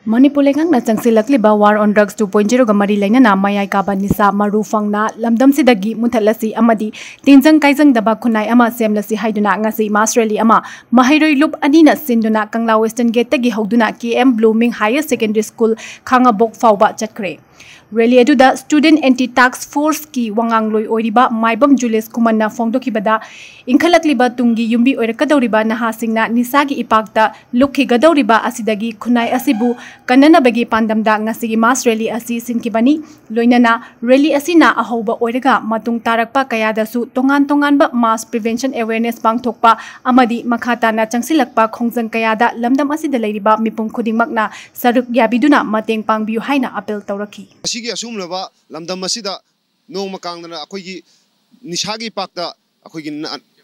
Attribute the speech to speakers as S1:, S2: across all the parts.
S1: Manipur lengang changsilakliba war on drugs 2.0 ga mari lainana mayai kaba nisa maru fangna lamdam sidagi muthalasi amadi tinjang kaijang daba khunai ama semlasi haiduna ngasi Australia ama mahairoi lup anina sinduna Kangla Western Gate tagi hauduna KM Blooming Higher Secondary School Khangabok fawba chatkre Rally aduda Student Anti-Tax Force ki wangang loi oiriba Maibam Julius Kumanna fongdokibada inkhalakliba tungi yumbi oirakadoriba nahasingna nisagi ipakta lukhi gadoriba asidagi khunai asibu kanana bagi pandamda ngasigi mass rally asi sinkibani loinana rally asina ahoba oiraga matung tarakpa kayadasu tongan-tonganba mass prevention awareness pangthokpa amadi makhatana changsilakpa khongjang kayada lamdam asida leiriba mipum khudingmakna saruk yabiduna mateng pangbiu haina appeal tawraki
S2: Asigi asumlaba lamdam asida nongma kangdana akoigi nishagi pakta akoigi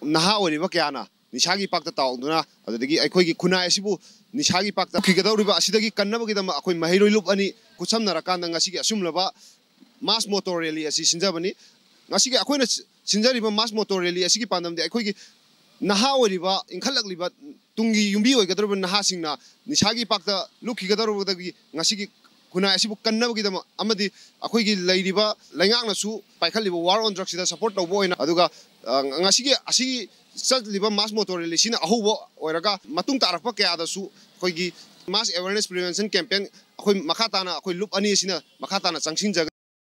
S2: naha oriba kyana nishagi pakta tauduna adagi akoigi khunai asibu nishagi pakta khigadoriba asidagi kannabagi dama akoi mahairoi lup ani kuchamna rakanda ngasigi asumlaba mass motor rally asi sinjabani ngasigi akoina sinjariba mass motor rally asigi pandamde akoigi naha oriba inkhalakliba tungi yumbi oigadorba naha singna nishagi pakta lukhigadorobadagi ngasigi Kuna asibu kannabagi dama amadi akoigi leiriba laingaknasu paikhaliba war on drugs da support tawbo ina aduga ngasigi asigi satliba mass motor rally sina ahubo oiraga matung tarakpa kya dasu akoigi mass awareness prevention campaign akoi makhatana akoi loop ani sina makhatana changsin jaga